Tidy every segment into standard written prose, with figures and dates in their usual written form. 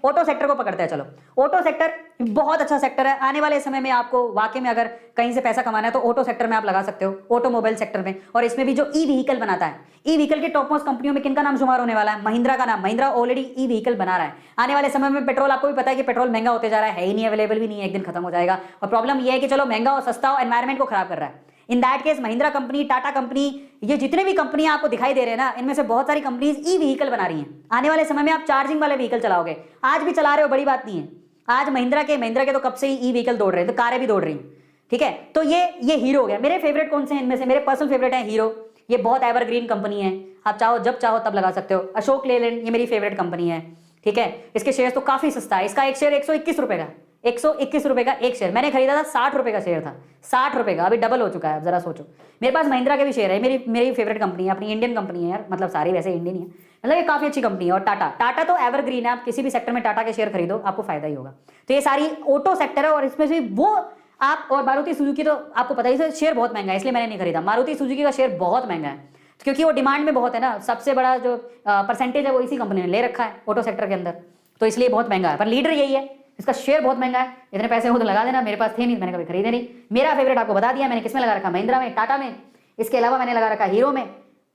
Auto sector को पकड़ते हैं। चलो, ऑटो सेक्टर बहुत अच्छा सेक्टर है। आने वाले समय में आपको वाकई में अगर कहीं से पैसा कमाना है तो ऑटो सेक्टर में आप लगा सकते हो, ऑटोमोबाइल सेक्टर में। और इसमें भी जो ई व्हीकल बनाता है, ई व्हीकल के टॉप मोस्ट कंपनियों में किनका नाम शुमार होने वाला है? महिंद्रा का नाम। महिंद्रा ऑलरेडी ई व्हीकल बना रहा है। आने वाले समय में पेट्रोल, आपको भी पता है कि पेट्रोल महंगा होते जा रहा है ही नहीं, अवेलेबल भी नहीं है, एक दिन खत्म हो जाएगा। और प्रॉब्लम यह है कि चलो महंगा और सस्ता और एनवायरमेंट को खराब कर रहा है। In that case Mahindra company, Tata company, ये जितने भी कंपनियां आपको दिखाई दे रहे हैं ना, इनमें से बहुत सारी कंपनीज ई व्हीकल बना रही हैं। आने वाले समय में आप चार्जिंग वाले व्हीकल चलाओगे, आज भी चला रहे हो, बड़ी बात नहीं है। आज महिंद्रा के तो कब से ही ई व्हीकल दौड़ रहे हैं, तो कारें भी दौड़ रही हैं, ठीक है। तो ये हीरो हो गया। मेरे फेवरेट कौन से हैं इनमें से? मेरे पर्सनल फेवरेट है हीरो, ये बहुत एवरग्रीन कंपनी है, आप चाहो जब चाहो तब लगा सकते हो। अशोक लेलैंड, ये मेरी फेवरेट कंपनी है, ठीक है। इसके शेयर तो काफी सस्ता है, इसका एक शेयर 121 रुपए का, 121 रुपए का एक शेयर। मैंने खरीदा था 60 रुपए का शेयर था, 60 रुपए का, अभी डबल हो चुका है। अब जरा सोचो, मेरे पास महिंद्रा के भी शेयर है, मेरी फेवरेट कंपनी है, अपनी इंडियन कंपनी है यार, मतलब सारी वैसे इंडियन ही है, मतलब ये काफी अच्छी कंपनी है। और टाटा तो एवरग्रीन है, आप किसी भी सेक्टर में टाटा के शेयर खरीदो आपको फायदा ही होगा। तो ये सारी ऑटो सेक्टर है, और इसमें से वो आप, और मारुति सुजुकी तो आपको पता ही है शेयर बहुत महंगा है, इसलिए मैंने नहीं खरीदा। मारुति सुजुकी का शेयर बहुत महंगा है क्योंकि वो डिमांड में बहुत है ना, सबसे बड़ा जो परसेंटेज है वो इसी कंपनी ने ले रखा है ऑटो सेक्टर के अंदर, तो इसलिए बहुत महंगा है। पर लीडर यही है, इसका शेयर बहुत महंगा है। इतने पैसे हो तो लगा देना, मेरे पास थे नहीं, मैंने कभी खरीदे नहीं। मेरा फेवरेट आपको बता दिया मैंने, किसमें लगा रखा? महिंद्रा में, टाटा में, इसके अलावा मैंने लगा रखा हीरो में,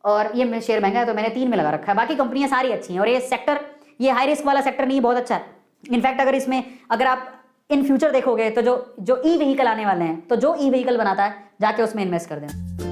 और ये शेयर महंगा है तो मैंने 3 में लगा रखा है। बाकी कंपनियां सारी अच्छी हैं, और ये सेक्टर, ये हाई रिस्क वाला सेक्टर नहीं, बहुत अच्छा है। इनफैक्ट अगर इसमें, अगर आप इन फ्यूचर देखोगे तो जो ई व्हीकल आने वाले हैं, तो जो ई व्हीकल बनाता है जाके उसमें इन्वेस्ट कर दें।